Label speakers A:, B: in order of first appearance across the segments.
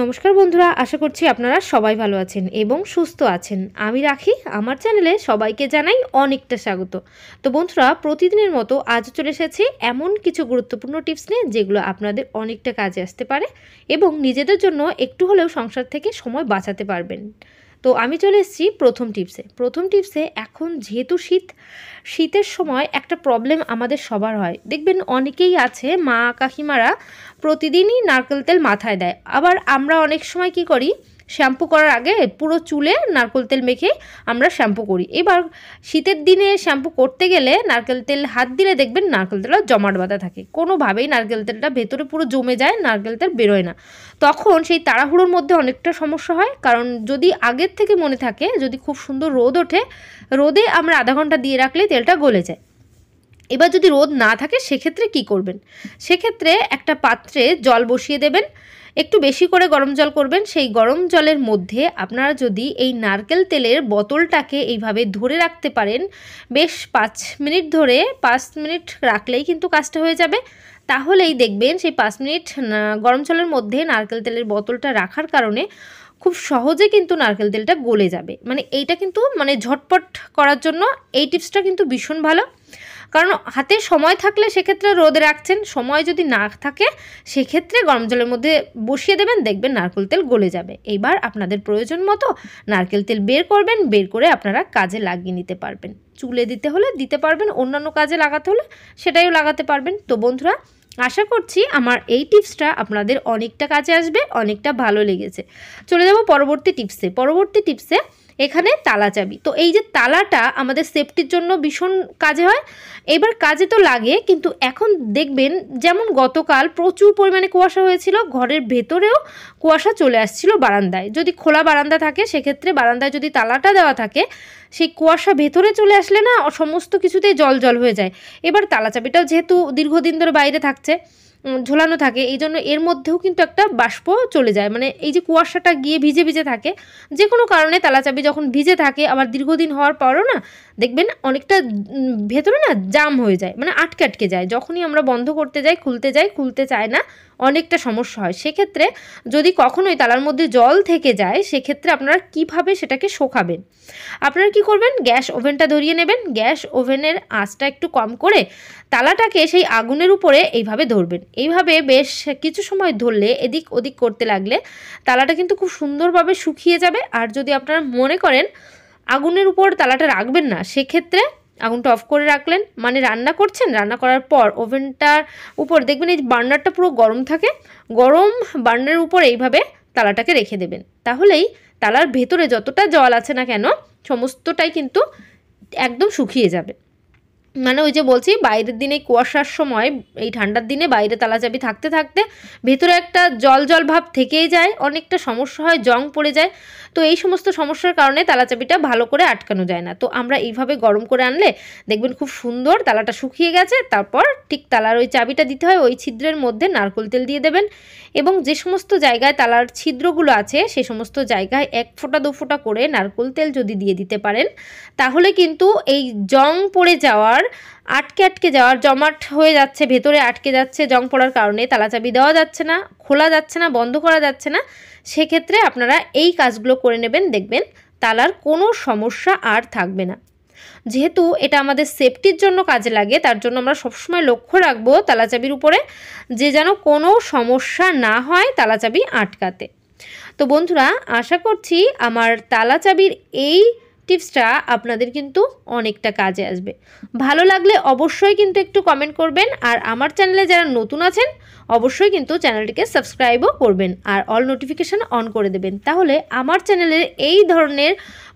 A: নমস্কার বন্ধুরা, আশা করছি আপনারা সবাই ভালো আছেন এবং সুস্থ আছেন। আমি রাখি, আমার চ্যানেলে সবাইকে জানাই অনেকটা স্বাগত। তো বন্ধুরা, প্রতিদিনের মতো আজ চলে এসেছি এমন কিছু গুরুত্বপূর্ণ টিপস নিয়ে যেগুলো আপনাদের অনেকটা কাজে আসতে পারে এবং নিজেদের জন্য একটু হলেও সংসার থেকে সময় বাঁচাতে পারবেন। তো আমি চলে এসেছি প্রথম টিপসে। এখন যেহেতু শীতের সময় একটা প্রবলেম আমাদের সবার হয়, দেখবেন অনেকেই আছে মা কাকিমারা প্রতিদিনই নারকেল তেল মাথায় দেয়। আবার আমরা অনেক সময় কি করি, শ্যাম্পু করার আগে পুরো চুলে নারকেল তেল মেখে আমরা শ্যাম্পু করি। এবার শীতের দিনে শ্যাম্পু করতে গেলে নারকেল তেল হাত দিলে দেখবেন নারকেল তেলটা জমাট বাঁধা থাকে, কোনোভাবেই নারকেল তেলটা ভেতরে পুরো জমে যায়, নারকেল তেল বেরোয় না। তখন সেই তাড়াহুড়োর মধ্যে অনেকটা সমস্যা হয়, কারণ যদি আগের থেকে মনে থাকে, যদি খুব সুন্দর রোদ ওঠে, রোদে আমরা আধা ঘন্টা দিয়ে রাখলে তেলটা গলে যায়। এবার যদি রোদ না থাকে সেক্ষেত্রে কি করবেন, সেক্ষেত্রে একটা পাত্রে জল বসিয়ে দেবেন, একটু বেশি করে গরম জল করবেন। সেই গরম জলের মধ্যে আপনারা যদি এই নারকেল তেলের বোতলটাকে এইভাবে ধরে রাখতে পারেন বেশ 5 মিনিট ধরে, 5 মিনিট রাখলেই কিন্তু কাজটা হয়ে যাবে। তাহলেই দেখবেন সেই 5 মিনিট গরম জলের মধ্যে নারকেল তেলের বোতলটা রাখার কারণে খুব সহজে কিন্তু নারকেল তেলটা গলে যাবে। মানে এইটা কিন্তু ঝটপট করার জন্য এই টিপসটা কিন্তু ভীষণ ভালো। কারণ হাতে সময় থাকলে সেক্ষেত্রে রোদে রাখছেন, সময় যদি না থাকে সেক্ষেত্রে গরম জলের মধ্যে বসিয়ে দেবেন, দেখবেন নারকেল তেল গলে যাবে। এইবার আপনাদের প্রয়োজন মতো নারকেল তেল বের করবেন, বের করে আপনারা কাজে লাগিয়ে নিতে পারবেন। চুলে দিতে হলে দিতে পারবেন, অন্যান্য কাজে লাগাতে হলে সেটাইও লাগাতে পারবেন। তো বন্ধুরা, আশা করছি আমার এই টিপসটা আপনাদের অনেকটা কাজে আসবে, অনেকটা ভালো লেগেছে। চলে যাব পরবর্তী টিপসে। এখানে তালা চাবি। তো এই যে তালাটা আমাদের সেফটির জন্য ভীষণ কাজে হয়। এবার কাজে তো লাগে, কিন্তু এখন দেখবেন যেমন গতকাল প্রচুর পরিমাণে কুয়াশা হয়েছিল, ঘরের ভেতরেও কুয়াশা চলে আসছিল বারান্দায়। যদি খোলা বারান্দা থাকে সেক্ষেত্রে বারান্দায় যদি তালাটা দেওয়া থাকে, সেই কুয়াশা ভেতরে চলে আসলে না সমস্ত কিছুতেই জল জল হয়ে যায়। এবার তালা চাবিটাও যেহেতু দীর্ঘদিন ধরে বাইরে থাকছে, ঝোলানো থাকে, এই জন্য এর মধ্যেও কিন্তু একটা বাষ্প চলে যায়। মানে এই যে কুয়াশাটা গিয়ে ভিজে ভিজে থাকে, যে কোনো কারণে তালা চাবি যখন ভিজে থাকে আবার দীর্ঘদিন হওয়ার পরও না দেখবেন অনেকটা ভেতরে না জাম হয়ে যায়, মানে আটকে যায়। যখনই আমরা বন্ধ করতে যাই, খুলতে চায় না, অনেকটা সমস্যা হয়। সেক্ষেত্রে যদি কখনোই তালার মধ্যে জল থেকে যায়, সেক্ষেত্রে আপনারা কিভাবে সেটাকে শোকাবেন, আপনারা কি করবেন, গ্যাস ওভেনটা ধরিয়ে নেবেন। গ্যাস ওভেনের আঁচটা একটু কম করে তালাটাকে সেই আগুনের উপরে এইভাবে ধরবেন। এইভাবে বেশ কিছু সময় ধরলে, এদিক ওদিক করতে লাগলে তালাটা কিন্তু খুব সুন্দরভাবে শুকিয়ে যাবে। আর যদি আপনারা মনে করেন আগুনের উপর তালাটা রাখবেন না, সেক্ষেত্রে আগুনটা অফ করে রাখলেন, মানে রান্না করছেন, রান্না করার পর ওভেনটার উপর দেখবেন এই বার্নারটা পুরো গরম থাকে, গরম বার্নারের উপর এইভাবে তালাটাকে রেখে দেবেন। তাহলেই তালার ভেতরে যতটা জল আছে না কেন সমস্তটাই কিন্তু একদম শুকিয়ে যাবে। মানে ওই যে বলছি, বাইরের দিনে কুয়াশার সময়, এই ঠান্ডার দিনে বাইরে তালা চাবি থাকতে থাকতে ভেতরে একটা জল জল ভাব থেকেই যায়, অনেকটা সমস্যা হয়, জং পড়ে যায়। তো এই সমস্ত সমস্যার কারণে তালা চাবিটা ভালো করে আটকানো যায় না। তো আমরা এইভাবে গরম করে আনলে দেখবেন খুব সুন্দর তালাটা শুকিয়ে গেছে। তারপর ঠিক তালার ওই চাবিটা দিতে হয়, ওই ছিদ্রের মধ্যে নারকেল তেল দিয়ে দেবেন এবং যে সমস্ত জায়গায় তালার ছিদ্রগুলো আছে সে সমস্ত জায়গায় 1 ফোঁটা 2 ফোঁটা করে নারকেল তেল যদি দিয়ে দিতে পারেন, তাহলে কিন্তু এই জং পড়ে যাওয়ার, আটকে যাওয়ার, জমাট হয়ে যাচ্ছে, ভেতরে আটকে যাচ্ছে, জং পড়ার কারণে তালা চাবি দেওয়া যাচ্ছে না, খোলা যাচ্ছে না, বন্ধ করা যাচ্ছে না, সেক্ষেত্রে আপনারা এই কাজগুলো করে নেবেন, দেখবেন তালার কোনো সমস্যা আর থাকবে না। যেহেতু এটা আমাদের সেফটির জন্য কাজে লাগে, তার জন্য আমরা সবসময় লক্ষ্য রাখবো তালা চাবির উপরে যে যেন কোনো সমস্যা না হয় তালা চাবি আটকাতে। তো বন্ধুরা, আশা করছি আমার তালা চাবির এই টিপসটা আপনাদের কিন্তু অনেকটা কাজে আসবে। ভালো লাগলে অবশ্যই কিন্তু একটু কমেন্ট করবেন, আর আমার চ্যানেলে যারা নতুন আছেন অবশ্যই কিন্তু চ্যানেলটিকে সাবস্ক্রাইবও করবেন আর অল নোটিফিকেশান অন করে দেবেন। তাহলে আমার চ্যানেলের এই ধরনের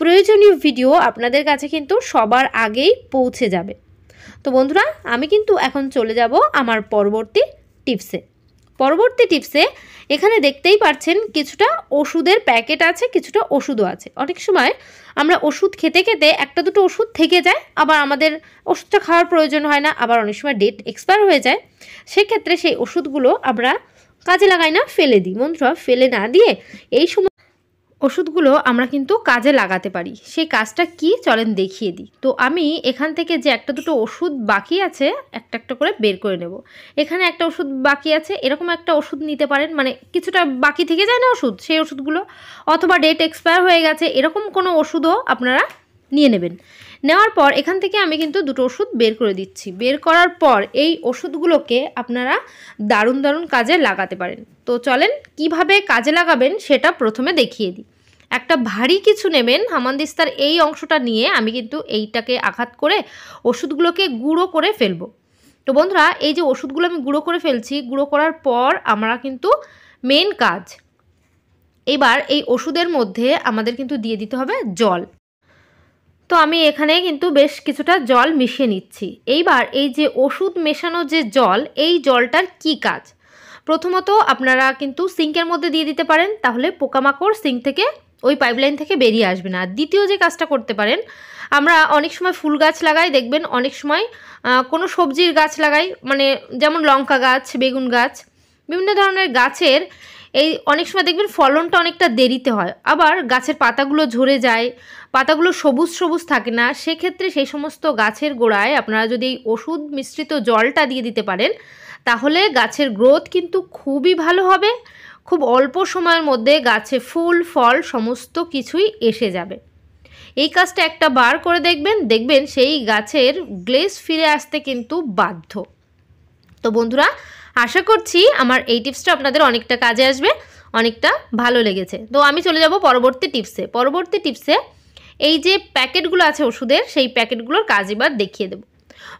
A: প্রয়োজনীয় ভিডিও আপনাদের কাছে কিন্তু সবার আগেই পৌঁছে যাবে। তো বন্ধুরা, আমি কিন্তু এখন চলে যাব আমার পরবর্তী টিপসে। এখানে দেখতেই পাচ্ছেন কিছুটা ওষুধের প্যাকেট আছে, কিছুটা ওষুধও আছে। অনেক সময় আমরা ওষুধ খেতে খেতে একটা দুটো ওষুধ থেকে যায়, আবার আমাদের ওষুধটা খাওয়ার প্রয়োজন হয় না, আবার অনেক সময় ডেট এক্সপায়ার হয়ে যায়। সেক্ষেত্রে সেই ওষুধগুলো আমরা কাজে লাগাই না, ফেলে দিই। বন্ধুরা, ফেলে না দিয়ে এই সময় ওষুধগুলো আমরা কিন্তু কাজে লাগাতে পারি। সেই কাজটা কি চলেন দেখিয়ে দিই। তো আমি এখান থেকে যে একটা দুটো ওষুধ বাকি আছে একটা একটা করে বের করে নেব। এখানে একটা ওষুধ বাকি আছে, এরকম একটা ওষুধ নিতে পারেন, মানে কিছুটা বাকি থেকে যায় না ওষুধ, সেই ওষুধগুলো, অথবা ডেট এক্সপায়ার হয়ে গেছে এরকম কোনো ওষুধও আপনারা নিয়ে নেবেন। নেওয়ার পর এখান থেকে আমি কিন্তু দুটো ওষুধ বের করে দিচ্ছি। বের করার পর এই ওষুধগুলোকে আপনারা দারুণ দারুণ কাজে লাগাতে পারেন। তো চলেন কিভাবে কাজে লাগাবেন সেটা প্রথমে দেখিয়ে দিই। একটা ভারী কিছু নেবেন, হামানদিস্তার এই অংশটা নিয়ে আমি কিন্তু এইটাকে আঘাত করে ওষুধগুলোকে গুঁড়ো করে ফেলবো। তো বন্ধুরা, এই যে ওষুধগুলো আমি গুঁড়ো করে ফেলছি, গুঁড়ো করার পর আমরা কিন্তু মেন কাজ, এবার এই ওষুধের মধ্যে আমাদের কিন্তু দিয়ে দিতে হবে জল। তো আমি এখানে কিন্তু বেশ কিছুটা জল মিশিয়ে নিচ্ছি। এইবার এই যে ওষুধ মেশানো যে জল, এই জলটার কি কাজ? প্রথমত আপনারা কিন্তু সিঙ্কের মধ্যে দিয়ে দিতে পারেন, তাহলে পোকামাকড় সিঙ্ক থেকে ওই পাইপলাইন থেকে বেরিয়ে আসবে না। দ্বিতীয় যে কাজটা করতে পারেন, আমরা অনেক সময় ফুল গাছ লাগাই, দেখবেন অনেক সময় কোনো সবজির গাছ লাগাই, মানে যেমন লঙ্কা গাছ, বেগুন গাছ, বিভিন্ন ধরনের গাছের এই অনেক সময় দেখবেন ফলনটা অনেকটা দেরিতে হয়, আবার গাছের পাতাগুলো ঝরে যায়, পাতাগুলো সবুজ সবুজ থাকে না। সেক্ষেত্রে সেই সমস্ত গাছের গোড়ায় আপনারা যদি এই ওষুধ মিশ্রিত জলটা দিয়ে দিতে পারেন, তাহলে গাছের গ্রোথ কিন্তু খুবই ভালো হবে। খুব অল্প সময়ের মধ্যে গাছে ফুল ফল সমস্ত কিছুই এসে যাবে। এই কাজটা একটা বার করে দেখবেন, দেখবেন সেই গাছের গ্লেজ ফিরে আসতে কিন্তু বাধ্য। তো বন্ধুরা, আশা করছি আমার এই টিপসটা আপনাদের অনেকটা কাজে আসবে, অনেকটা ভালো লেগেছে। তো আমি চলে যাব পরবর্তী টিপসে। এই যে প্যাকেটগুলো আছে ওষুধের, সেই প্যাকেটগুলোর কাজ এবার দেখিয়ে দেব।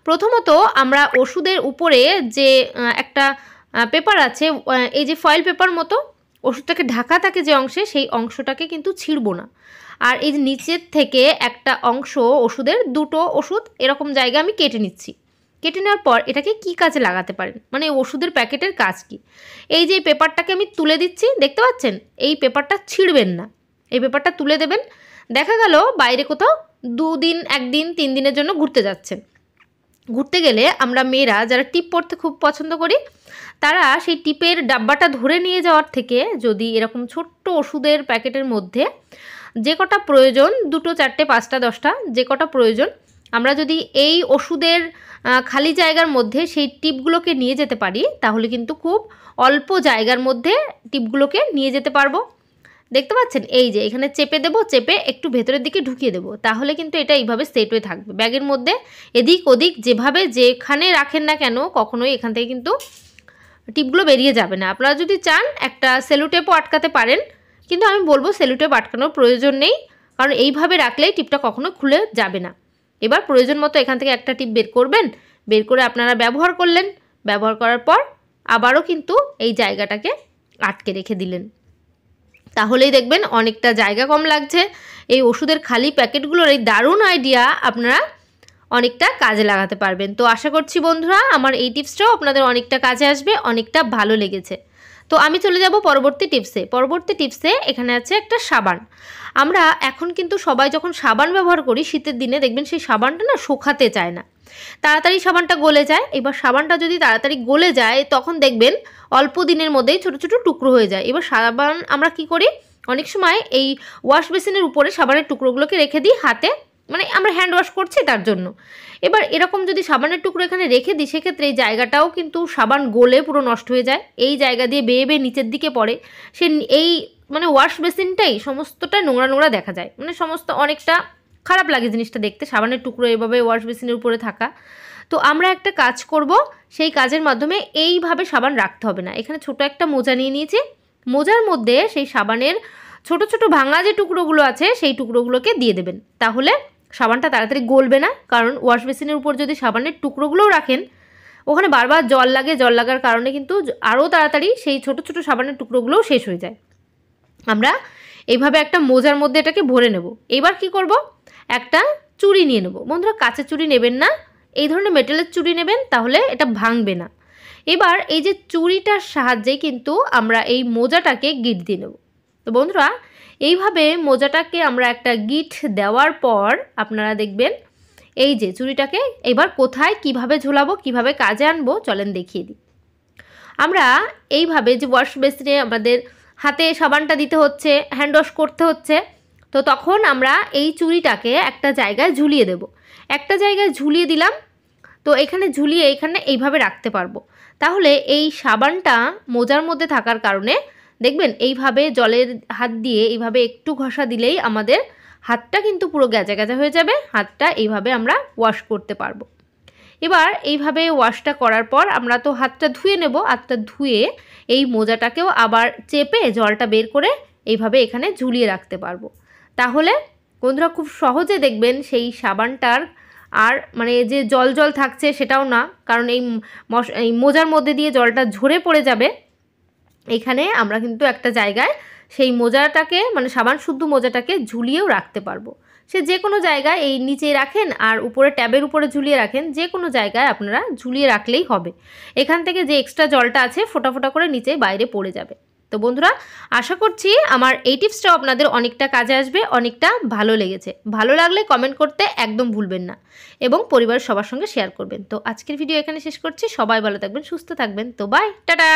A: প্রথমত আমরা ওষুধের উপরে যে একটা পেপার আছে, এই যে ফয়েল পেপার মতো ওষুধটাকে ঢাকা থাকে যে অংশে, সেই অংশটাকে কিন্তু ছিঁড়ব না। আর এই যে নিচের থেকে একটা অংশ ওষুধের, দুটো ওষুধ এরকম জায়গা আমি কেটে নিচ্ছি। কেটে নেওয়ার পর এটাকে কি কাজে লাগাতে পারেন, মানে ওষুধের প্যাকেটের কাজ কি? এই যে পেপারটাকে আমি তুলে দিচ্ছি, দেখতে পাচ্ছেন? এই পেপারটা ছিঁড়বেন না, এই পেপারটা তুলে দেবেন। দেখা গেল বাইরে কোথাও 2 দিন, 1 দিন, 3 দিনের জন্য ঘুরতে যাচ্ছেন। ঘুরতে গেলে আমরা মেয়েরা যারা টিপ পরতে খুব পছন্দ করি, তারা সেই টিপের ডাব্বাটা ধরে নিয়ে যাওয়ার থেকে যদি এরকম ছোট্ট ওষুধের প্যাকেটের মধ্যে যে কটা প্রয়োজন, 2, 4, 5, 10টা যে কটা প্রয়োজন, আমরা যদি এই ওষুধের খালি জায়গার মধ্যে সেই টিপগুলোকে নিয়ে যেতে পারি, তাহলে কিন্তু খুব অল্প জায়গার মধ্যে টিপগুলোকে নিয়ে যেতে পারবো। দেখতে পাচ্ছেন? এই যে এখানে চেপে দেবো, চেপে একটু ভেতরের দিকে ঢুকিয়ে দেবো, তাহলে কিন্তু এটা এইভাবে সেট হয়ে থাকবে ব্যাগের মধ্যে। এদিক ওদিক যেভাবে যেখানে রাখেন না কেন, কখনোই এখান থেকে কিন্তু টিপগুলো বেরিয়ে যাবে না। আপনারা যদি চান একটা সেলোটেপও আটকাতে পারেন, কিন্তু আমি বলবো সেলোটেপ আটকানোর প্রয়োজন নেই, কারণ এইভাবে রাখলেই টিপটা কখনো খুলে যাবে না। এবার প্রয়োজন মতো এখান থেকে একটা টিপ বের করবেন, বের করে আপনারা ব্যবহার করলেন, ব্যবহার করার পর আবারও কিন্তু এই জায়গাটাকে আটকে রেখে দিলেন, তাহলেই দেখবেন অনেকটা জায়গা কম লাগছে। এই ওষুধের খালি প্যাকেটগুলোর এই দারুণ আইডিয়া আপনারা অনেকটা কাজে লাগাতে পারবেন। তো আশা করছি বন্ধুরা আমার এই টিপসটাও আপনাদের অনেকটা কাজে আসবে, অনেকটা ভালো লেগেছে। তো আমি চলে যাব পরবর্তী টিপসে। এখানে আছে একটা সাবান। আমরা এখন কিন্তু সবাই যখন সাবান ব্যবহার করি শীতের দিনে, দেখবেন সেই সাবানটা না শুকাতে চায় না, তাড়াতাড়ি সাবানটা গলে যায়। এবার সাবানটা যদি তাড়াতাড়ি গলে যায়, তখন দেখবেন অল্প দিনের মধ্যেই ছোটো ছোটো টুকরো হয়ে যায়। এবার সাবান আমরা কি করি, অনেক সময় এই ওয়াশ বেসিনের উপরে সাবানের টুকরোগুলোকে রেখে দিই হাতে, মানে আমরা হ্যান্ড ওয়াশ করছি তার জন্য। এবার এরকম যদি সাবানের টুকরো এখানে রেখে দিই, সেক্ষেত্রে এই জায়গাটাও কিন্তু সাবান গলে পুরো নষ্ট হয়ে যায়, এই জায়গা দিয়ে বেয়ে বেয়ে নিচের দিকে পড়ে। সে এই মানে ওয়াশ বেসিনটাই সমস্তটা নোংরা নোংরা দেখা যায়, মানে সমস্ত অনেকটা খারাপ লাগে জিনিসটা দেখতে, সাবানের টুকরো এভাবে ওয়াশ বেসিনের উপরে থাকা। তো আমরা একটা কাজ করব, সেই কাজের মাধ্যমে এইভাবে সাবান রাখতে হবে না। এখানে ছোট একটা মোজা নিয়ে নিয়েছি, মোজার মধ্যে সেই সাবানের ছোট ছোট ভাঙা যে টুকরোগুলো আছে সেই টুকরোগুলোকে দিয়ে দেবেন, তাহলে সাবানটা তাড়াতাড়ি গলবে না। কারণ ওয়াশ বেসিনের উপর যদি সাবানের টুকরোগুলোও রাখেন, ওখানে বারবার জল লাগে, জল লাগার কারণে কিন্তু আরও তাড়াতাড়ি সেই ছোট ছোট সাবানের টুকরোগুলোও শেষ হয়ে যায়। আমরা এইভাবে একটা মোজার মধ্যে এটাকে ভরে নেব। এবার কি করব, একটা চুড়ি নিয়ে নেব। বন্ধুরা, কাঁচের চুড়ি নেবেন না, এই ধরনের মেটালের চুড়ি নেবেন, তাহলে এটা ভাঙবে না। এবার এই যে চুড়িটার সাহায্যে কিন্তু আমরা এই মোজাটাকে গিট দিয়ে নেব। তো বন্ধুরা, এইভাবে মোজাটাকে আমরা একটা গিট দেওয়ার পর আপনারা দেখবেন এই যে চুড়িটাকে এবার কোথায় কিভাবে ঝোলাবো, কিভাবে কাজে আনবো চলেন দেখিয়ে দিই। আমরা এইভাবে যে ওয়াশ বেসিনে আমাদের হাতে সাবানটা দিতে হচ্ছে, হ্যান্ড ওয়াশ করতে হচ্ছে। তো তখন আমরা এই চুড়িটাকে একটা জায়গায় ঝুলিয়ে দেব। একটা জায়গায় ঝুলিয়ে দিলাম, তো এখানে ঝুলিয়ে এখানে এইভাবে রাখতে পারবো। তাহলে এই সাবানটা মোজার মধ্যে থাকার কারণে দেখবেন এইভাবে জলের হাত দিয়ে এইভাবে একটু ঘষা দিলেই আমাদের হাতটা কিন্তু পুরো গ্যাজা গ্যাজা হয়ে যাবে। হাতটা এইভাবে আমরা ওয়াশ করতে পারবো। এবার এইভাবে ওয়াশটা করার পর আমরা তো হাতটা ধুয়ে নেব। হাতটা ধুয়ে এই মোজাটাকেও আবার চেপে জলটা বের করে এইভাবে এখানে ঝুলিয়ে রাখতে পারবো। তাহলে বন্ধুরা খুব সহজে দেখবেন সেই সাবানটার আর মানে যে জল জল থাকছে সেটাও না, কারণ এই মোজার মধ্যে দিয়ে জলটা ঝরে পড়ে যাবে। এখানে আমরা কিন্তু একটা জায়গায় সেই মোজাটাকে মানে সাবান শুদ্ধ মোজাটাকে ঝুলিয়েও রাখতে পারবো। সে যে কোনো জায়গায় এই নিচে রাখেন আর উপরে ট্যাবের উপরে ঝুলিয়ে রাখেন, যে কোনো জায়গায় আপনারা ঝুলিয়ে রাখলেই হবে। এখান থেকে যে এক্সট্রা জলটা আছে ফোঁটা ফোঁটা করে নিচে বাইরে পড়ে যাবে। তো বন্ধুরা, আশা করছি আমার এই টিপসটাও আপনাদের অনেকটা কাজে আসবে, অনেকটা ভালো লেগেছে। ভালো লাগলে কমেন্ট করতে একদম ভুলবেন না এবং পরিবারের সবার সঙ্গে শেয়ার করবেন। তো আজকের ভিডিও এখানে শেষ করছি। সবাই ভালো থাকবেন, সুস্থ থাকবেন। তো বাই, টাটা।